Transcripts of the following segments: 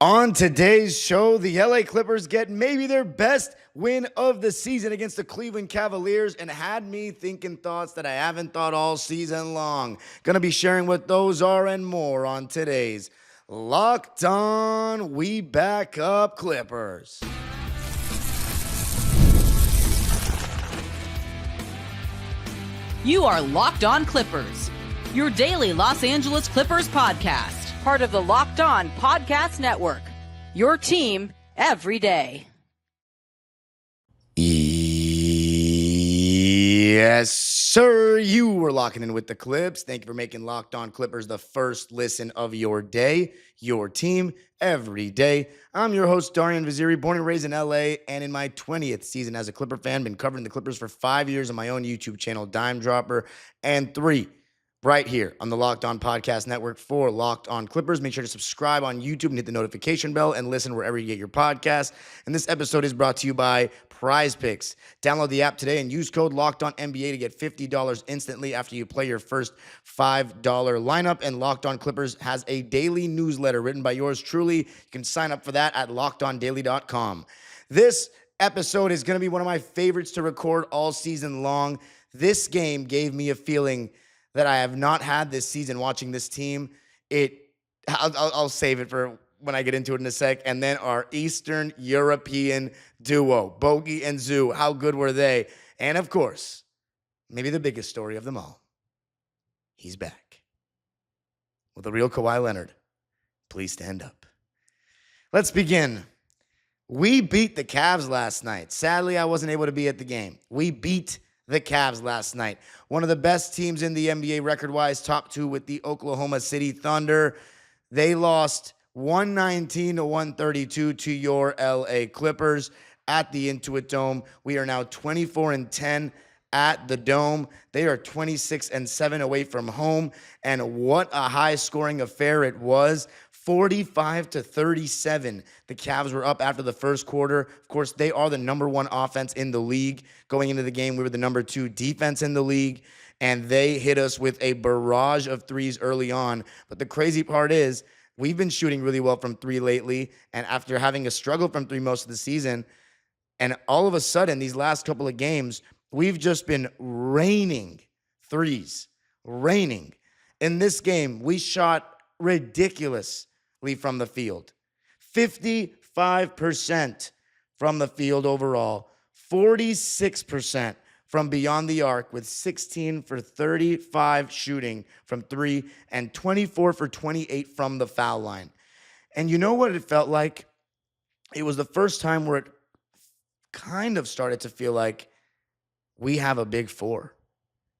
On today's show, the LA Clippers get maybe their best win of the season against the Cleveland Cavaliers and had me thinking thoughts that I haven't thought all season long. Gonna be sharing what those are and more on today's Locked On We Back Up Clippers. You are Locked On Clippers, your daily Los Angeles Clippers podcast. Part of the Locked On Podcast Network, your team every day. Yes, sir. You were locking in with the Clips. Thank you for making Locked On Clippers the first listen of your day, your team every day. I'm your host, Darian Vaziri, born and raised in LA, and in my 20th season as a Clipper fan, been covering the Clippers for 5 years on my own YouTube channel, Dime Dropper, and 3 right here on the Locked On Podcast Network for Locked On Clippers. Make sure to subscribe on YouTube and hit the notification bell and listen wherever you get your podcast. And this episode is brought to you by Prize Picks. Download the app today and use code LOCKEDONNBA to get $50 instantly after you play your first $5 lineup. And Locked On Clippers has a daily newsletter written by yours truly. You can sign up for that at LockedOnDaily.com. This episode is going to be one of my favorites to record all season long. This game gave me a feeling that I have not had this season watching this team. I'll save it for when I get into it in a sec. And then our Eastern European duo, Bogey and Zoo, how good were they? And of course, maybe the biggest story of them all, he's back. Will the real Kawhi Leonard please stand up? Let's begin. We beat the Cavs last night. Sadly, I wasn't able to be at the game. We beat the Cavs last night. One of the best teams in the NBA record-wise, top 2 with the Oklahoma City Thunder. They lost 119-132 to your LA Clippers at the Intuit Dome. We are now 24-10 at the Dome. They are 26-7 away from home. And what a high-scoring affair it was. 45-37. The Cavs were up after the first quarter. Of course, they are the number 1 offense in the league. Going into the game, we were the number 2 defense in the league, and they hit us with a barrage of threes early on. But the crazy part is, we've been shooting really well from 3 lately, and after having a struggle from 3 most of the season, and all of a sudden, these last couple of games, we've just been raining threes. Raining. In this game, we shot ridiculous from the field. 55% from the field overall, 46% from beyond the arc with 16 for 35 shooting from 3 and 24 for 28 from the foul line. And you know what it felt like? It was the first time where it kind of started to feel like we have a big 4.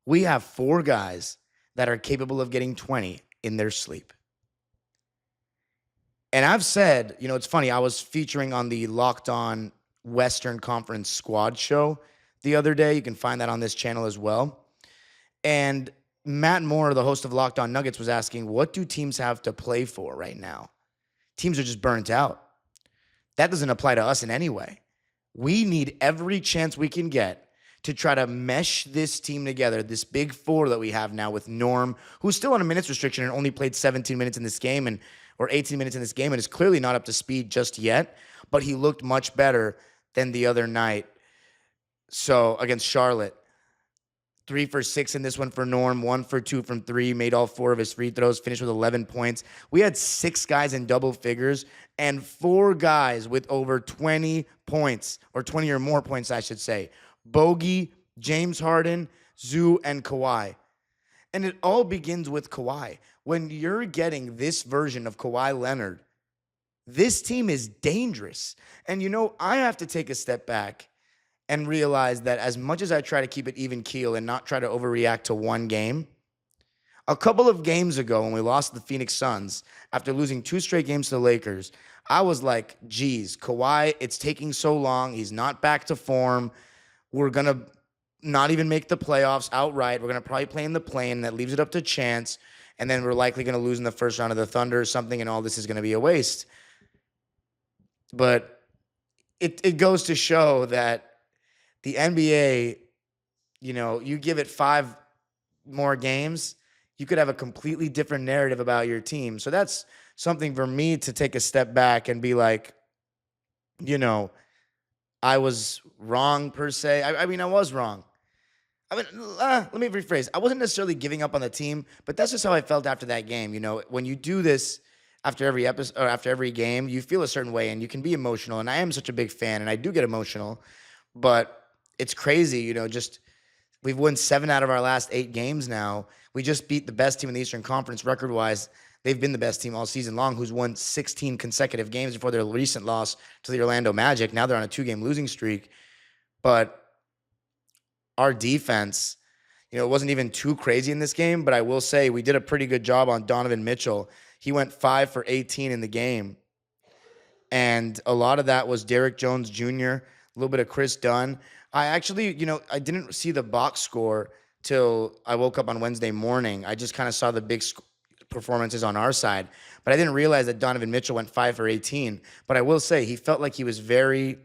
We have 4 guys that are capable of getting 20 in their sleep. And I've said, it's funny, I was featuring on the Locked On Western Conference Squad show the other day. You can find that on this channel as well. And Matt Moore, the host of Locked On Nuggets, was asking, what do teams have to play for right now? Teams are just burnt out. That doesn't apply to us in any way. We need every chance we can get to try to mesh this team together, this big 4 that we have now with Norm, who's still on a minutes restriction and only played 17 minutes in this game or 18 minutes in this game and is clearly not up to speed just yet, but he looked much better than the other night. So against Charlotte, 3 for 6 in this one for Norm, 1 for 2 from 3, made all 4 of his free throws, finished with 11 points. We had 6 guys in double figures and 4 guys with over 20 points, or 20 or more points, I should say. Bogey, James Harden, Zoo, and Kawhi. And it all begins with Kawhi. When you're getting this version of Kawhi Leonard, this team is dangerous. And I have to take a step back and realize that as much as I try to keep it even keel and not try to overreact to one game, a couple of games ago when we lost to the Phoenix Suns, after losing 2 straight games to the Lakers, I was like, geez, Kawhi, it's taking so long. He's not back to form. We're going to not even make the playoffs outright. We're going to probably play in the play-in. That leaves it up to chance. And then we're likely going to lose in the first round of the Thunder or something, and all this is going to be a waste. But it goes to show that the NBA, you give it 5 more games, you could have a completely different narrative about your team. So that's something for me to take a step back and be like, you know, I was wrong per se. I mean, I was wrong. I mean, let me rephrase. I wasn't necessarily giving up on the team, but that's just how I felt after that game. You know, when you do this after every episode or after every game, you feel a certain way and you can be emotional. And I am such a big fan and I do get emotional, but it's crazy, you know, just we've won 7 out of our last 8 games now. We just beat the best team in the Eastern Conference record-wise. They've been the best team all season long, who's won 16 consecutive games before their recent loss to the Orlando Magic. Now they're on a 2-game losing streak. But our defense, you know, it wasn't even too crazy in this game, but I will say we did a pretty good job on Donovan Mitchell. He went 5 for 18 in the game. And a lot of that was Derrick Jones Jr., a little bit of Chris Dunn. I actually, you know, I didn't see the box score till I woke up on Wednesday morning. I just kind of saw the big performances on our side, but I didn't realize that Donovan Mitchell went 5 for 18. But I will say he felt like he was he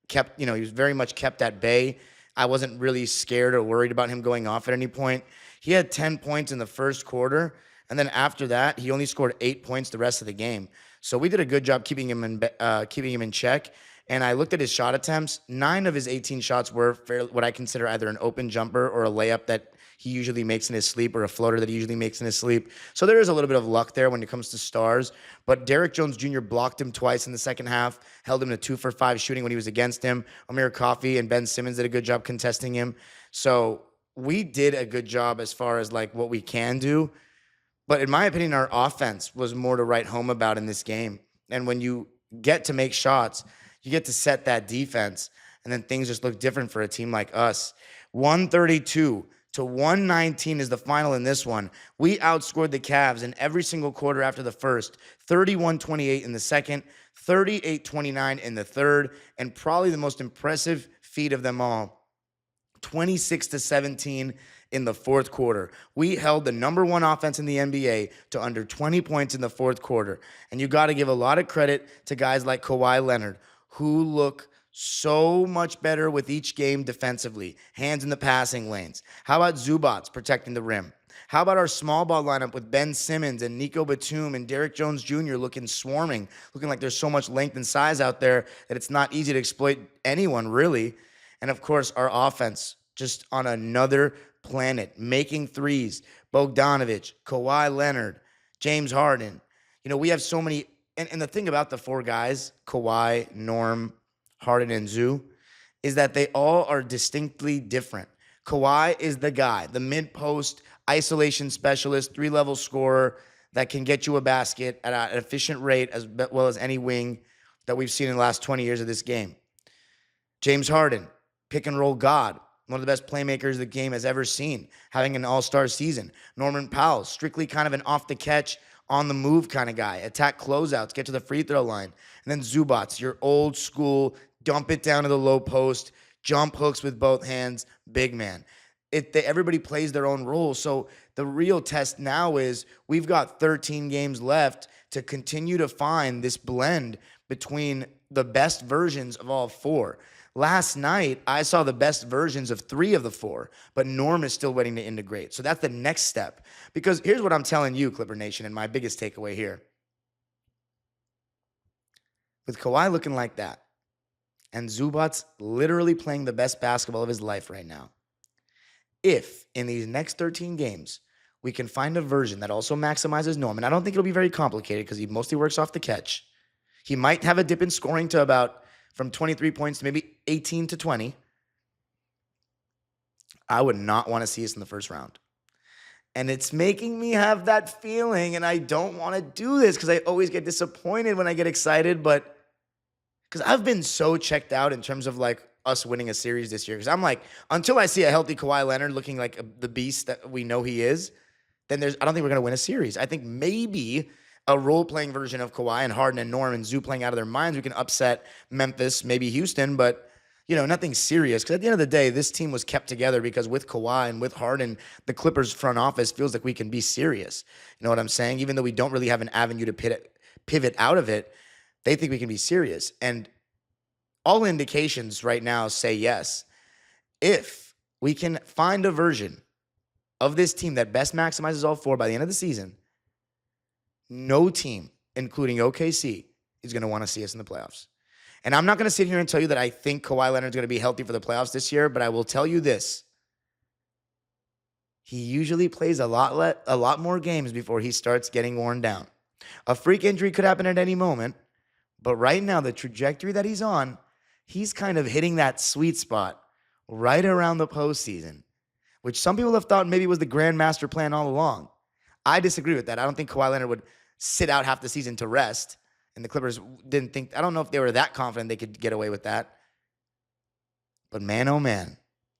was very much kept at bay. I wasn't really scared or worried about him going off at any point. He had 10 points in the first quarter, and then after that, he only scored 8 points the rest of the game. So we did a good job keeping him in check. And I looked at his shot attempts. 9 of his 18 shots were what I consider either an open jumper or a layup that he usually makes in his sleep or a floater that he usually makes in his sleep. So there is a little bit of luck there when it comes to stars. But Derrick Jones Jr. blocked him twice in the second half, held him to 2 for 5 shooting when he was against him. Amir Coffey and Ben Simmons did a good job contesting him. So we did a good job as far as like what we can do. But in my opinion, our offense was more to write home about in this game. And when you get to make shots, you get to set that defense, and then things just look different for a team like us. 132 to 119 is the final in this one. We outscored the Cavs in every single quarter after the first, 31-28 in the second, 38-29 in the third, and probably the most impressive feat of them all, 26-17 in the fourth quarter. We held the number 1 offense in the NBA to under 20 points in the fourth quarter. And you got to give a lot of credit to guys like Kawhi Leonard, who look so much better with each game defensively. Hands in the passing lanes. How about Zubac protecting the rim? How about our small ball lineup with Ben Simmons and Nico Batum and Derrick Jones Jr. looking swarming, looking like there's so much length and size out there that it's not easy to exploit anyone, really. And, of course, our offense just on another planet, making threes. Bogdanović, Kawhi Leonard, James Harden. You know, we have so many. And the thing about the 4 guys, Kawhi, Norm, Harden, and Zoo, is that they all are distinctly different. Kawhi is the guy, the mid-post, isolation specialist, 3-level scorer that can get you a basket at an efficient rate as well as any wing that we've seen in the last 20 years of this game. James Harden, pick-and-roll god, one of the best playmakers the game has ever seen, having an all-star season. Norman Powell, strictly kind of an off-the-catch, on-the-move kind of guy. Attack closeouts, get to the free throw line. And then Zubac, your old school, dump it down to the low post, jump hooks with both hands, big man. Everybody plays their own role. So the real test now is we've got 13 games left to continue to find this blend between the best versions of all 4. Last night, I saw the best versions of 3 of the 4, but Norm is still waiting to integrate. So that's the next step. Because here's what I'm telling you, Clipper Nation, and my biggest takeaway here. With Kawhi looking like that, and Zubac literally playing the best basketball of his life right now, if in these next 13 games, we can find a version that also maximizes Norm, and I don't think it'll be very complicated because he mostly works off the catch. He might have a dip in scoring to about from 23 points to maybe 18 to 20. I would not want to see us in the first round. And it's making me have that feeling, and I don't want to do this because I always get disappointed when I get excited, but because I've been so checked out in terms of like us winning a series this year. Because I'm like, until I see a healthy Kawhi Leonard looking like the beast that we know he is, then I don't think we're going to win a series. I think maybe a role-playing version of Kawhi and Harden and Norm and Zoo playing out of their minds, we can upset Memphis, maybe Houston, but, you know, nothing serious. Because at the end of the day, this team was kept together because with Kawhi and with Harden, the Clippers front office feels like we can be serious. You know what I'm saying? Even though we don't really have an avenue to pivot out of it, they think we can be serious. And all indications right now say yes. If we can find a version of this team that best maximizes all 4 by the end of the season, no team including OKC, is going to want to see us in the playoffs. And I'm not going to sit here and tell you that I think Kawhi Leonard is going to be healthy for the playoffs this year, but I will tell you this. He usually plays a lot more games before he starts getting worn down. A freak injury could happen at any moment, but right now, the trajectory that he's on, he's kind of hitting that sweet spot right around the postseason, which some people have thought maybe was the grand master plan all along. I disagree with that. I don't think Kawhi Leonard would sit out half the season to rest, and the Clippers didn't think, I don't know if they were that confident they could get away with that. But man, oh man,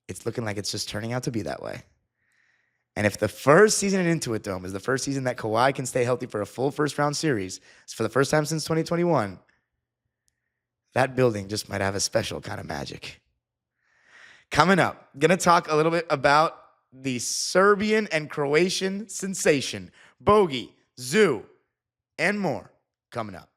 it's looking like it's just turning out to be that way. And if the first season in Intuit Dome is the first season that Kawhi can stay healthy for a full first-round series, it's for the first time since 2021, that building just might have a special kind of magic. Coming up, going to talk a little bit about the Serbian and Croatian sensation, Bogi, Zoo, and more coming up.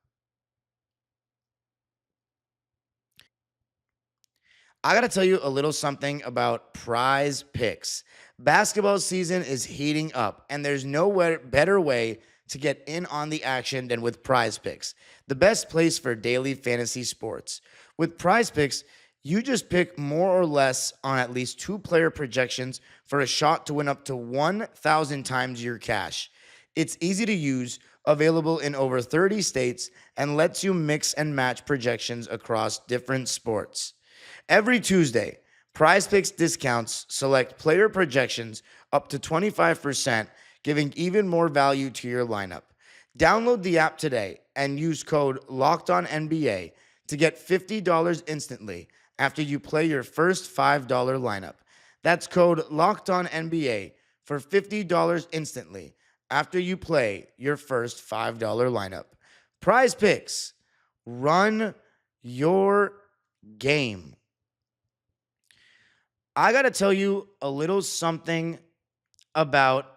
I got to tell you a little something about Prize Picks. Basketball season is heating up, and there's no better way to get in on the action than with Prize Picks, the best place for daily fantasy sports. With Prize Picks, you just pick more or less on at least 2 player projections for a shot to win up to 1,000 times your cash. It's easy to use, available in over 30 states, and lets you mix and match projections across different sports. Every Tuesday, Prize Picks discounts select player projections up to 25%, giving even more value to your lineup. Download the app today and use code LOCKEDONNBA to get $50 instantly after you play your first $5 lineup. That's code LOCKEDONNBA for $50 instantly after you play your first $5 lineup. Prize Picks, run your game. I got to tell you a little something about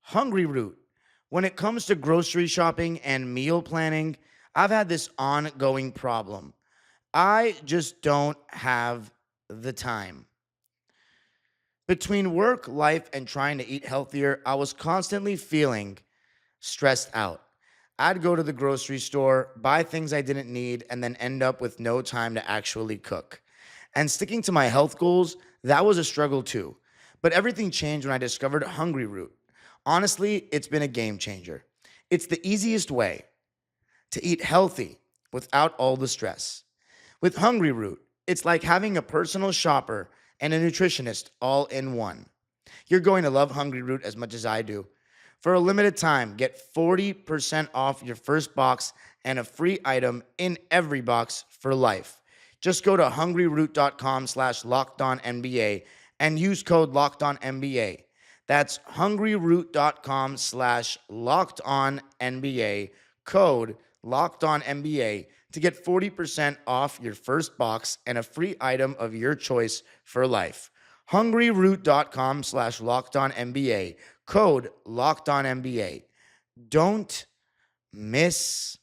Hungry Root. When it comes to grocery shopping and meal planning, I've had this ongoing problem. I just don't have the time. Between work, life, and trying to eat healthier, I was constantly feeling stressed out. I'd go to the grocery store, buy things I didn't need, and then end up with no time to actually cook. And sticking to my health goals, that was a struggle too. But everything changed when I discovered Hungry Root. Honestly, it's been a game changer. It's the easiest way to eat healthy without all the stress. With Hungry Root, it's like having a personal shopper and a nutritionist all in one. You're going to love Hungry Root as much as I do. For a limited time, get 40% off your first box and a free item in every box for life. Just go to hungryroot.com/LockedOnNBA and use code LockedOnNBA. That's hungryroot.com/LockedOnNBA, code LockedOnNBA to get 40% off your first box and a free item of your choice for life. hungryroot.com/LockedOnNBA, code LockedOnNBA. Don't miss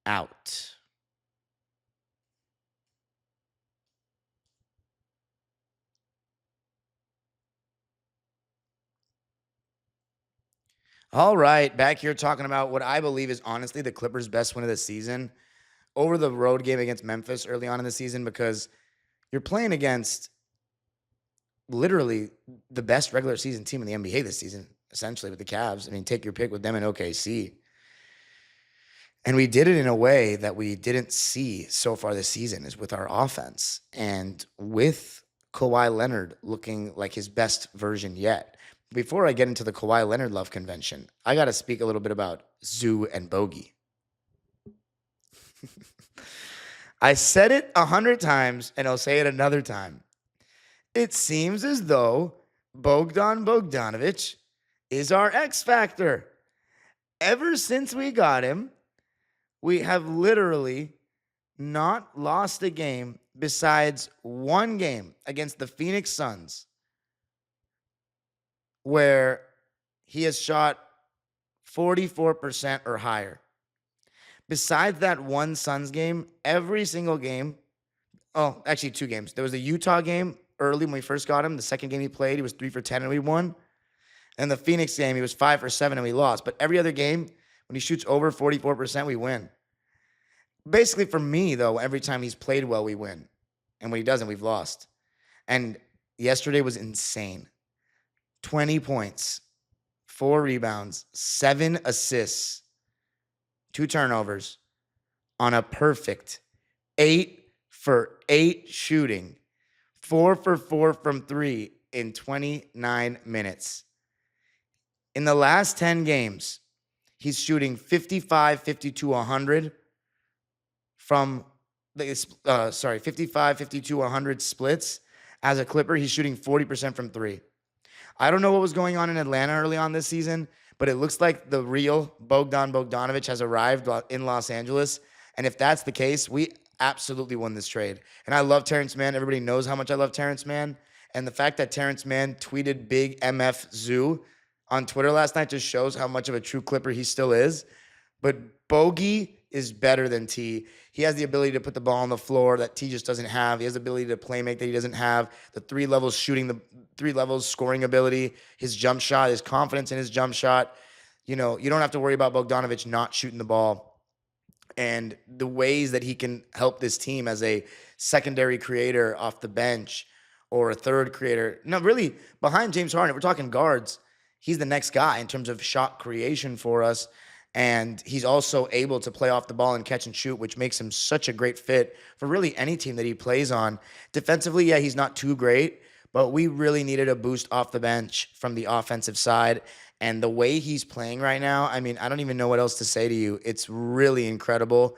out. All right, back here talking about what I believe is honestly the Clippers' best win of the season over the road game against Memphis early on in the season, because you're playing against literally the best regular season team in the NBA this season, essentially, with the Cavs. I mean, take your pick with them in OKC. And we did it in a way that we didn't see so far this season, is with our offense and with Kawhi Leonard looking like his best version yet. Before I get into the Kawhi Leonard love convention, I got to speak a little bit about Zoo and Bogey. I said it 100 times, and I'll say it another time. It seems as though Bogdanović is our X factor. Ever since we got him, we have literally not lost a game besides one game against the Phoenix Suns, where he has shot 44% or higher. Besides that one Suns game, every single game, actually 2 games. There was the Utah game early when we first got him. The second game he played, he was 3 for 10 and we won. And the Phoenix game, he was 5 for 7 and we lost. But every other game, When he shoots over 44%, we win. Basically, for me, though, every time he's played well, we win. And when he doesn't, we've lost. And yesterday was insane. 20 points, 4 rebounds, 7 assists, 2 turnovers on a perfect 8 for 8 shooting, 4 for 4 from 3 in 29 minutes. In the last 10 games, he's shooting 55, 52, 100 from 55, 52, 100 splits. As a Clipper, he's shooting 40% from 3. I don't know what was going on in Atlanta early on this season, but it looks like the real Bogdanović has arrived in Los Angeles. And if that's the case, we absolutely won this trade. And I love Terrence Mann. Everybody knows how much I love Terrence Mann. And the fact that Terrence Mann tweeted big MF Zoo on Twitter last night just shows how much of a true Clipper he still is. But Bogey is better than T. He has the ability to put the ball on the floor that T just doesn't have. He has the ability to play make that he doesn't have. The 3 levels shooting, the 3 levels scoring ability, his jump shot, his confidence in his jump shot. You know, you don't have to worry about Bogdanović not shooting the ball. And the ways that he can help this team as a secondary creator off the bench or a third creator. No, really, behind James Harden, if we're talking guards, he's the next guy in terms of shot creation for us. And he's also able to play off the ball and catch and shoot, which makes him such a great fit for really any team that he plays on. Defensively, yeah, he's not too great, but we really needed a boost off the bench from the offensive side. And the way he's playing right now, I mean, I don't even know what else to say to you. It's really incredible,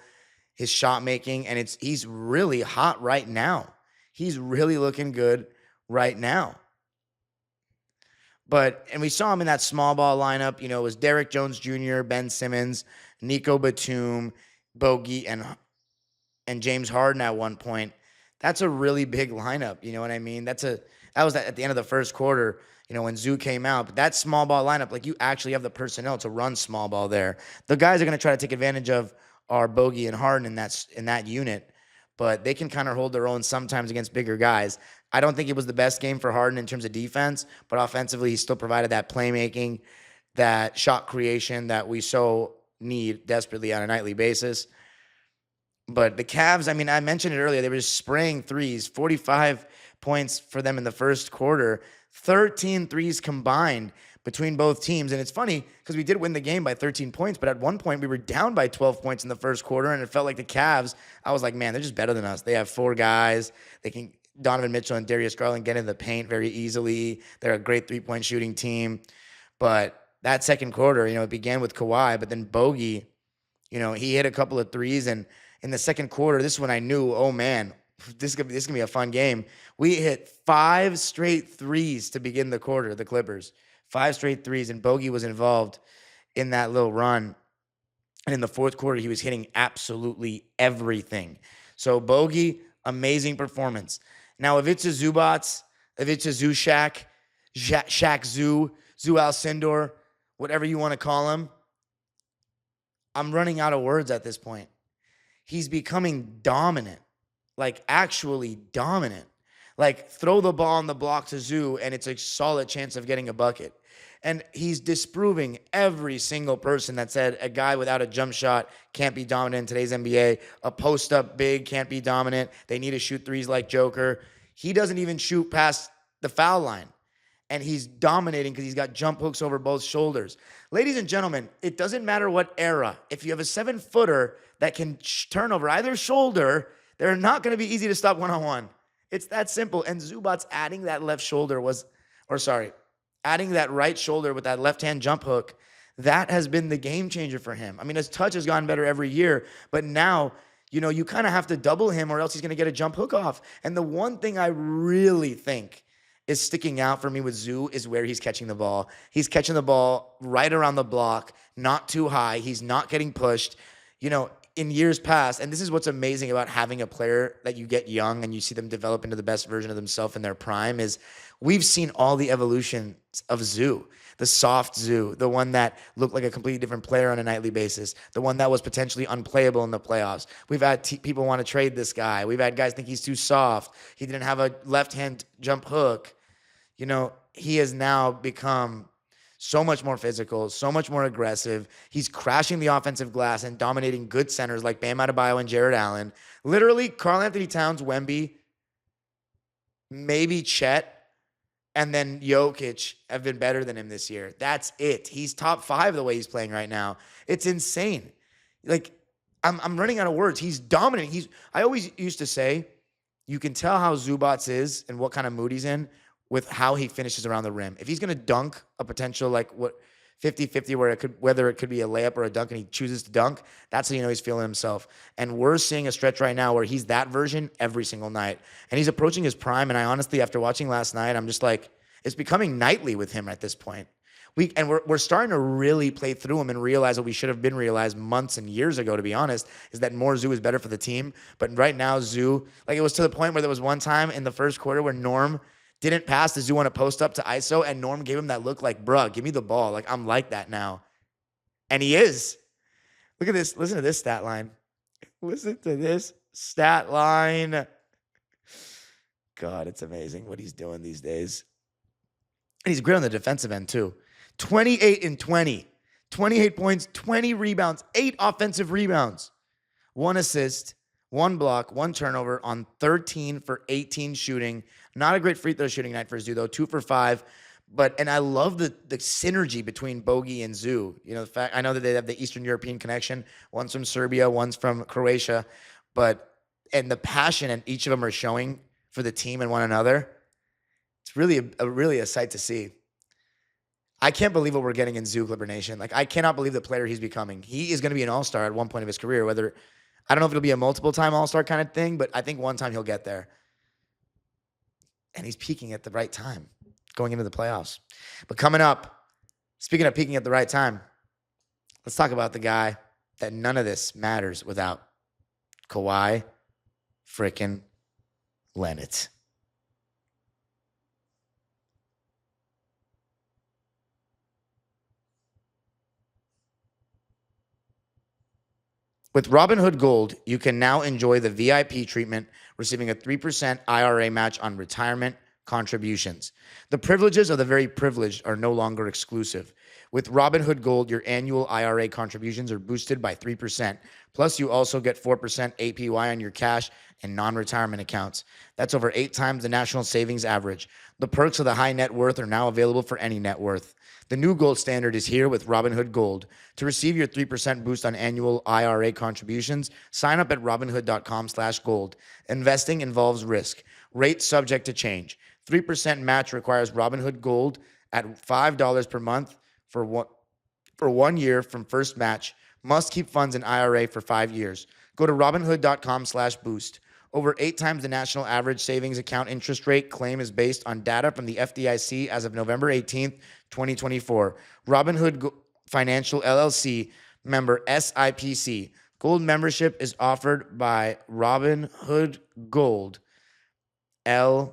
his shot making, and he's really hot right now. He's really looking good right now. And we saw him in that small ball lineup. You know, it was Derrick Jones Jr., Ben Simmons, Nico Batum, Bogey, and James Harden at one point. That's a really big lineup. You know what I mean? That was at the end of the first quarter, you know, when Zoo came out. But that small ball lineup, like, you actually have the personnel to run small ball there. The guys are going to try to take advantage of our Bogey and Harden in that unit, but they can kind of hold their own sometimes against bigger guys. I don't think it was the best game for Harden in terms of defense, but offensively, he still provided that playmaking, that shot creation that we so need desperately on a nightly basis. But the Cavs, I mean, I mentioned it earlier, they were just spraying threes, 45 points for them in the first quarter, 13 threes combined between both teams. And it's funny because we did win the game by 13 points, but at one point we were down by 12 points in the first quarter, and it felt like the Cavs, I was like, man, they're just better than us. They have 4 guys. Donovan Mitchell and Darius Garland get in the paint very easily. They're a great 3-point shooting team. But that second quarter, you know, it began with Kawhi, but then Bogey, you know, he hit a couple of threes. And in the second quarter, this is when I knew, oh, man, this is gonna be a fun game. We hit 5 straight threes to begin the quarter, the Clippers. 5 straight threes, and Bogey was involved in that little run. And in the fourth quarter, he was hitting absolutely everything. So Bogey, amazing performance. Now, Ivica Zubac, Ivica Zubac, Shaq Zoo Alcindor, whatever you want to call him, I'm running out of words at this point. He's becoming dominant, like actually dominant. Like, throw the ball on the block to Zoo, and it's a solid chance of getting a bucket. And he's disproving every single person that said a guy without a jump shot can't be dominant in today's NBA. A post-up big can't be dominant. They need to shoot threes like Joker. He doesn't even shoot past the foul line. And he's dominating because he's got jump hooks over both shoulders. Ladies and gentlemen, it doesn't matter what era. If you have a 7-footer that can turn over either shoulder, they're not going to be easy to stop one-on-one. It's that simple. And Zubac's adding that adding that right shoulder with that left-hand jump hook, that has been the game changer for him. I mean, his touch has gotten better every year, but now, you know, you kind of have to double him or else he's going to get a jump hook off. And the one thing I really think is sticking out for me with Zoo is where he's catching the ball. He's catching the ball right around the block, not too high. He's not getting pushed. You know, in years past, and this is what's amazing about having a player that you get young and you see them develop into the best version of themselves in their prime, is we've seen all the evolutions of Zoo. The soft Zoo, the one that looked like a completely different player on a nightly basis, the one that was potentially unplayable in the playoffs. We've had people want to trade this guy. We've had guys think he's too soft. He didn't have a left-hand jump hook. You know, he has now become So much more physical, so much more aggressive. He's crashing the offensive glass and dominating good centers like Bam Adebayo and Jared Allen. Literally, Karl Anthony Towns, Wemby, maybe Chet, and then Jokic have been better than him this year. That's it. He's top 5 the way he's playing right now. It's insane. Like, I'm running out of words. He's dominating. I always used to say, you can tell how Zubac is and what kind of mood he's in with how he finishes around the rim. If he's going to dunk a potential 50-50 whether it could be a layup or a dunk and he chooses to dunk, that's how you know he's feeling himself. And we're seeing a stretch right now where he's that version every single night. And he's approaching his prime. And I honestly, after watching last night, I'm just like, it's becoming nightly with him at this point. We're starting to really play through him and realize what we should have been realized months and years ago, to be honest, is that more Zoo is better for the team. But right now, Zoo, it was to the point where there was one time in the first quarter where Norm didn't pass the Zoo on a post up to ISO, and Norm gave him that look like, bruh, give me the ball. Like, I'm like that now. And he is. Look at this. Listen to this stat line. Listen to this stat line. God, it's amazing what he's doing these days. And he's great on the defensive end, too. 28 and 20. 28 points, 20 rebounds, 8 offensive rebounds. 1 assist, 1 block, 1 turnover on 13 for 18 shooting. Not a great free throw shooting night for Zoo, though. 2 for 5. And I love the synergy between Bogey and Zoo. You know, the fact I know that they have the Eastern European connection. One's from Serbia, one's from Croatia. And the passion and each of them are showing for the team and one another. It's really a sight to see. I can't believe what we're getting in Zoo Clipper Nation. Like, I cannot believe the player he's becoming. He is going to be an all-star at one point of his career. I don't know if it'll be a multiple-time all-star kind of thing, but I think one time he'll get there. And he's peaking at the right time, going into the playoffs. But coming up, speaking of peaking at the right time, let's talk about the guy that none of this matters without. Kawhi freaking Leonard. With Robinhood Gold, you can now enjoy the VIP treatment, receiving a 3% IRA match on retirement contributions. The privileges of the very privileged are no longer exclusive. With Robinhood Gold, your annual IRA contributions are boosted by 3%. Plus, you also get 4% APY on your cash and non-retirement accounts. That's over 8 times the national savings average. The perks of the high net worth are now available for any net worth. The new gold standard is here with Robinhood Gold. To receive your 3% boost on annual IRA contributions, sign up at Robinhood.com/gold. Investing involves risk. Rates subject to change. 3% match requires Robinhood Gold at $5 per month for 1 year from first match. Must keep funds in IRA for 5 years. Go to Robinhood.com/boost. Over 8 times the national average savings account interest rate. Claim is based on data from the FDIC as of November 18th, 2024. Robinhood Financial LLC, member SIPC. Gold membership is offered by Robinhood Gold LLC.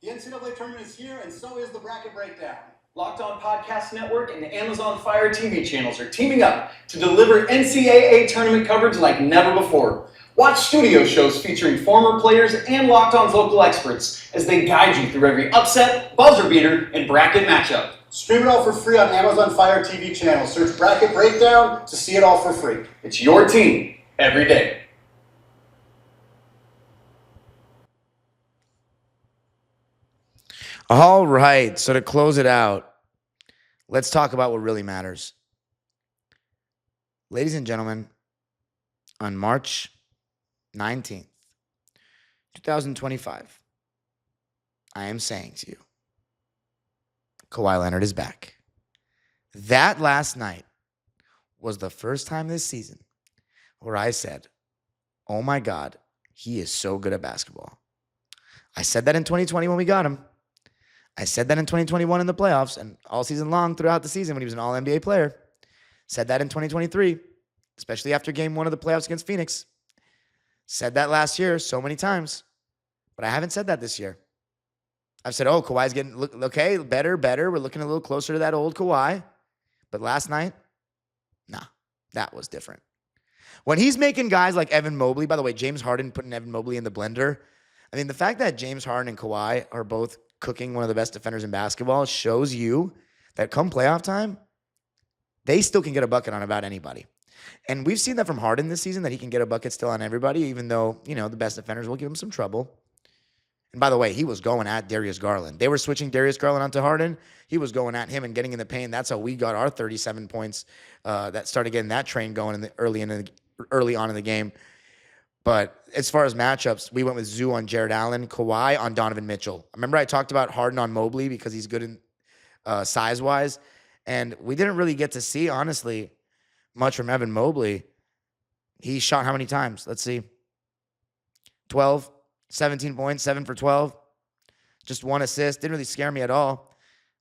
The NCAA tournament is here, and so is the bracket breakdown. Locked On Podcast Network and the Amazon Fire TV channels are teaming up to deliver NCAA tournament coverage like never before. Watch studio shows featuring former players and Locked On's local experts as they guide you through every upset, buzzer beater, and bracket matchup. Stream it all for free on Amazon Fire TV channel. Search Bracket Breakdown to see it all for free. It's your team every day. All right, so to close it out, let's talk about what really matters. Ladies and gentlemen, on March 19th, 2025, I am saying to you, Kawhi Leonard is back. That last night was the first time this season where I said, oh my God, he is so good at basketball. I said that in 2020 when we got him. I said that in 2021 in the playoffs and all season long throughout the season when he was an all-NBA player. Said that in 2023, especially after game 1 of the playoffs against Phoenix. Said that last year so many times, but I haven't said that this year. I've said, oh, Kawhi's getting, okay, better. We're looking a little closer to that old Kawhi. But last night, nah, that was different. When he's making guys like Evan Mobley, by the way, James Harden putting Evan Mobley in the blender, I mean, the fact that James Harden and Kawhi are both cooking one of the best defenders in basketball shows you that come playoff time, they still can get a bucket on about anybody. And we've seen that from Harden this season, that he can get a bucket still on everybody, even though, the best defenders will give him some trouble. And by the way, he was going at Darius Garland. They were switching Darius Garland onto Harden. He was going at him and getting in the paint. That's how we got our 37 points. That started getting that train going early on in the game. But as far as matchups, we went with Zoo on Jared Allen, Kawhi on Donovan Mitchell. Remember I talked about Harden on Mobley because he's good in size-wise, and we didn't really get to see, honestly, much from Evan Mobley. He shot how many times? Let's see. 12, 17 points, 7 for 12. Just 1 assist. Didn't really scare me at all.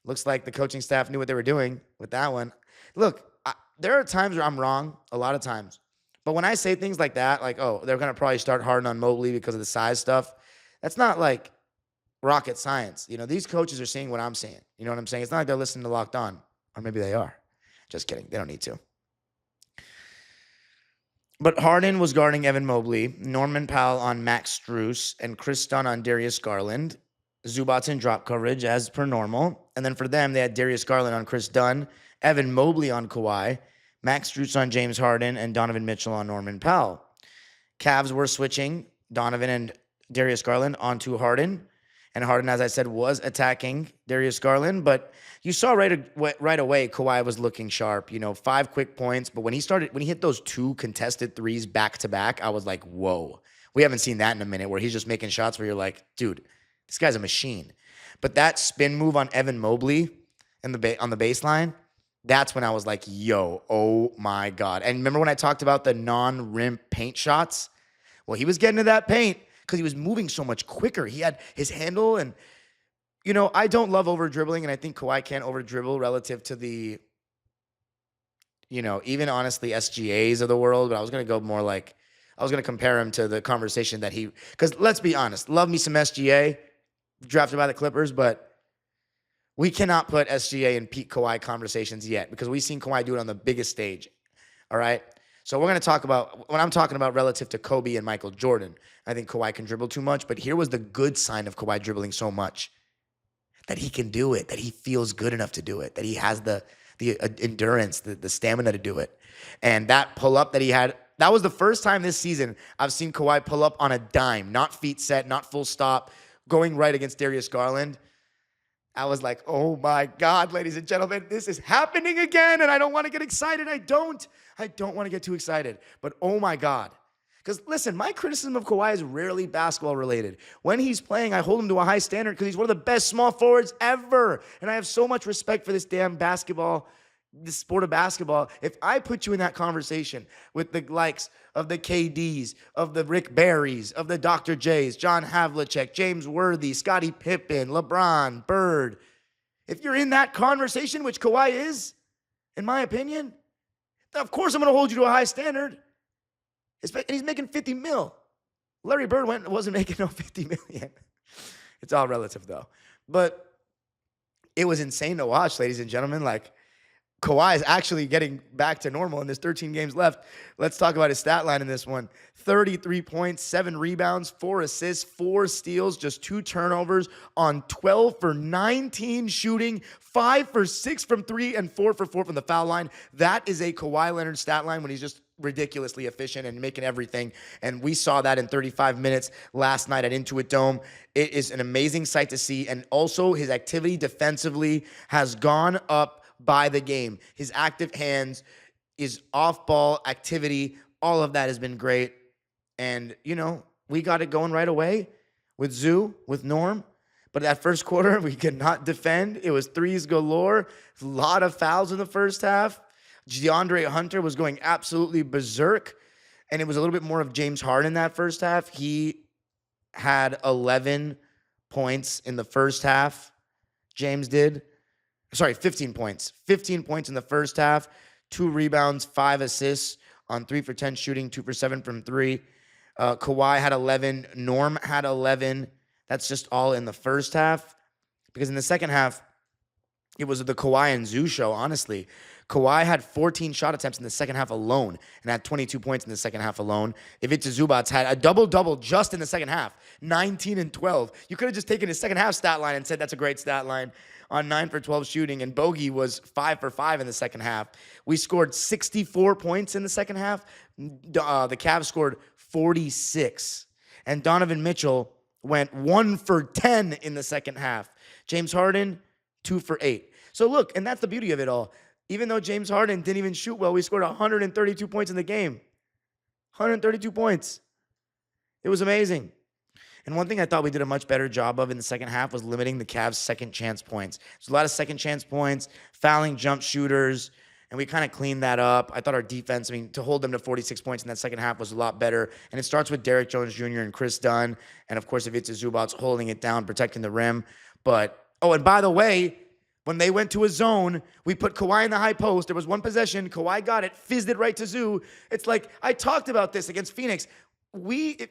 Looks like the coaching staff knew what they were doing with that one. Look, there are times where I'm wrong, a lot of times. But when I say things like that, like, oh, they're going to probably start Harden on Mobley because of the size stuff, that's not like rocket science. These coaches are seeing what I'm seeing. You know what I'm saying? It's not like they're listening to Locked On. Or maybe they are. Just kidding. They don't need to. But Harden was guarding Evan Mobley, Norman Powell on Max Strus, and Chris Dunn on Darius Garland. Zubac in drop coverage as per normal. And then for them, they had Darius Garland on Chris Dunn, Evan Mobley on Kawhi, Max Strus on James Harden, and Donovan Mitchell on Norman Powell. Cavs were switching Donovan and Darius Garland onto Harden. And Harden, as I said, was attacking Darius Garland. But you saw right away Kawhi was looking sharp. 5 quick points. But when he hit those 2 contested threes back-to-back, I was like, whoa. We haven't seen that in a minute, where he's just making shots where you're like, dude, this guy's a machine. But that spin move on Evan Mobley on the baseline, that's when I was like, yo, oh my God. And remember when I talked about the non-rim paint shots? Well, he was getting to that paint because he was moving so much quicker. He had his handle, and, I don't love over-dribbling, and I think Kawhi can't over-dribble relative to the, even honestly SGAs of the world, but I was going to go more like, I was going to compare him to the conversation that because let's be honest, love me some SGA, drafted by the Clippers, but we cannot put SGA in peak Kawhi conversations yet because we've seen Kawhi do it on the biggest stage. All right? So we're going to talk about, when I'm talking about relative to Kobe and Michael Jordan, I think Kawhi can dribble too much, but here was the good sign of Kawhi dribbling so much, that he can do it, that he feels good enough to do it, that he has the endurance, the stamina to do it. And that pull-up that he had, that was the first time this season I've seen Kawhi pull up on a dime, not feet set, not full stop, going right against Darius Garland. I was like, oh my God, ladies and gentlemen, this is happening again, and I don't want to get excited. I don't want to get too excited, but oh my God. Because listen, my criticism of Kawhi is rarely basketball related. When he's playing, I hold him to a high standard because he's one of the best small forwards ever. And I have so much respect for this damn basketball, this sport of basketball. If I put you in that conversation with the likes of the KDs, of the Rick Barrys, of the Dr. J's, John Havlicek, James Worthy, Scottie Pippen, LeBron, Bird, if you're in that conversation, which Kawhi is, in my opinion, of course I'm going to hold you to a high standard. And he's making 50 mil. Larry Bird wasn't making no 50 million. It's all relative, though. But it was insane to watch, ladies and gentlemen. Like, Kawhi is actually getting back to normal, and there's 13 games left. Let's talk about his stat line in this one. 33 points, 7 rebounds, 4 assists, 4 steals, just 2 turnovers on 12 for 19 shooting, 5 for 6 from 3, and 4 for 4 from the foul line. That is a Kawhi Leonard stat line when he's just ridiculously efficient and making everything. And we saw that in 35 minutes last night at Intuit Dome. It is an amazing sight to see. And also his activity defensively has gone up by the game. His active hands, his off-ball activity, all of that has been great. And, we got it going right away with Zoo, with Norm. But that first quarter, we could not defend. It was threes galore. A lot of fouls in the first half. DeAndre Hunter was going absolutely berserk. And it was a little bit more of James Harden that first half. He had 11 points in the first half. James did. 15 points. 15 points in the first half. 2 rebounds, 5 assists on 3 for 10 shooting, 2 for 7 from 3. Kawhi had 11. Norm had 11. That's just all in the first half. Because in the second half, it was the Kawhi and Zoo show, honestly. Kawhi had 14 shot attempts in the second half alone and had 22 points in the second half alone. Ivica Zubac had a double-double just in the second half, 19 and 12. You could have just taken his second half stat line and said that's a great stat line on 9 for 12 shooting, and Bogey was 5 for 5 in the second half. We scored 64 points in the second half. The Cavs scored 46. And Donovan Mitchell went 1 for 10 in the second half. James Harden, 2 for 8. So look, and that's the beauty of it all. Even though James Harden didn't even shoot well, we scored 132 points in the game. 132 points. It was amazing. And one thing I thought we did a much better job of in the second half was limiting the Cavs' second chance points. There's a lot of second chance points, fouling jump shooters, and we kind of cleaned that up. I thought our defense, to hold them to 46 points in that second half was a lot better. And it starts with Derrick Jones Jr. and Chris Dunn, and of course, Ivica Zubac holding it down, protecting the rim. But, and by the way, when they went to a zone, we put Kawhi in the high post. There was one possession. Kawhi got it, fizzed it right to Zoo. It's like, I talked about this against Phoenix.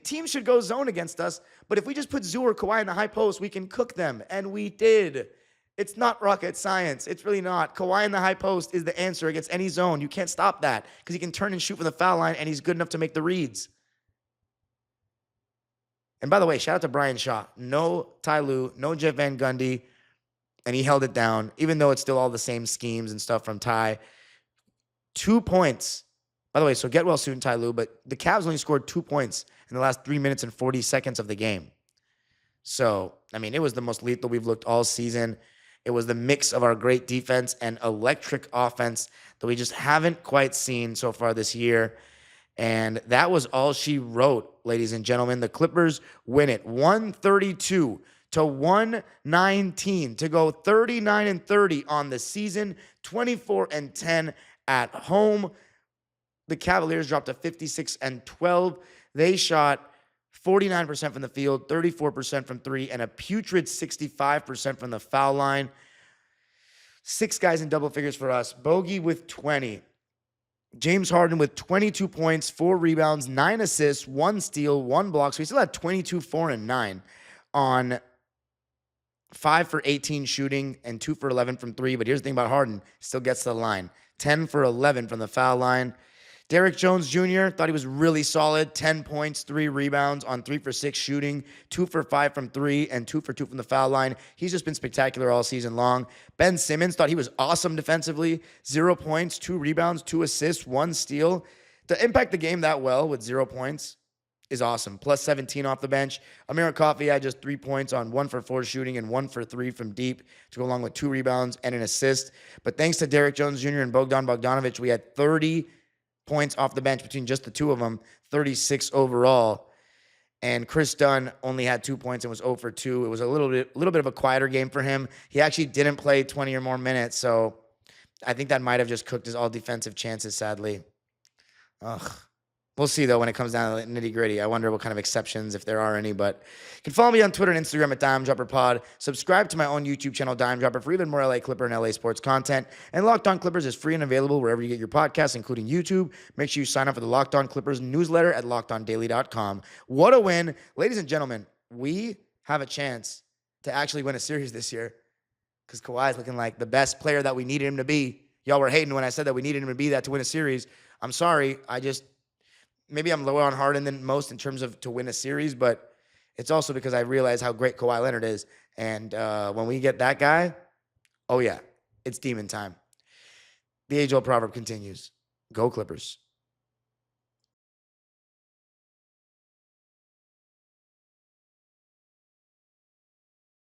Teams should go zone against us, but if we just put Zoo or Kawhi in the high post, we can cook them, and we did. It's not rocket science. It's really not. Kawhi in the high post is the answer against any zone. You can't stop that because he can turn and shoot from the foul line, and he's good enough to make the reads. And by the way, shout out to Brian Shaw. No Ty Lue, no Jeff Van Gundy, and he held it down, even though it's still all the same schemes and stuff from Ty. 2 points. By the way, so get well soon, Ty Lue, but the Cavs only scored 2 points in the last 3 minutes and 40 seconds of the game. So, it was the most lethal we've looked all season. It was the mix of our great defense and electric offense that we just haven't quite seen so far this year. And that was all she wrote, ladies and gentlemen. The Clippers win it 132 to 119 to go 39-30 on the season, 24-10 at home. The Cavaliers dropped to 56-12. They shot 49% from the field, 34% from three, and a putrid 65% from the foul line. 6 guys in double figures for us. Bogey with 20. James Harden with 22 points, 4 rebounds, 9 assists, 1 steal, 1 block. So he still had 22, 4, and 9 on 5 for 18 shooting and 2 for 11 from 3. But here's the thing about Harden. Still gets to the line. 10 for 11 from the foul line. Derrick Jones Jr. thought he was really solid. 10 points, 3 rebounds on 3 for 6 shooting, 2 for 5 from 3, and 2 for 2 from the foul line. He's just been spectacular all season long. Ben Simmons thought he was awesome defensively. 0 points, 2 rebounds, 2 assists, 1 steal. To impact the game that well with 0 points is awesome. Plus 17 off the bench. Amir Coffey had just 3 points on 1 for 4 shooting and 1 for 3 from deep to go along with 2 rebounds and an assist. But thanks to Derrick Jones Jr. and Bogdanović, we had 30 points off the bench between just the two of them, 36 overall. And Chris Dunn only had 2 points and was 0 for 2. It was a little bit of a quieter game for him. He actually didn't play 20 or more minutes, so I think that might have just cooked his all defensive chances, sadly. Ugh. We'll see, though, when it comes down to the nitty-gritty. I wonder what kind of exceptions, if there are any. But you can follow me on Twitter and Instagram at DimeDropperPod. Subscribe to my own YouTube channel, Dime Dropper, for even more LA Clipper and LA sports content. And Locked On Clippers is free and available wherever you get your podcasts, including YouTube. Make sure you sign up for the Locked On Clippers newsletter at LockedOnDaily.com. What a win. Ladies and gentlemen, we have a chance to actually win a series this year because Kawhi is looking like the best player that we needed him to be. Y'all were hating when I said that we needed him to be that to win a series. I'm sorry. Maybe I'm lower on Harden than most in terms of to win a series, but it's also because I realize how great Kawhi Leonard is. And when we get that guy, oh yeah, it's demon time. The age-old proverb continues. Go Clippers.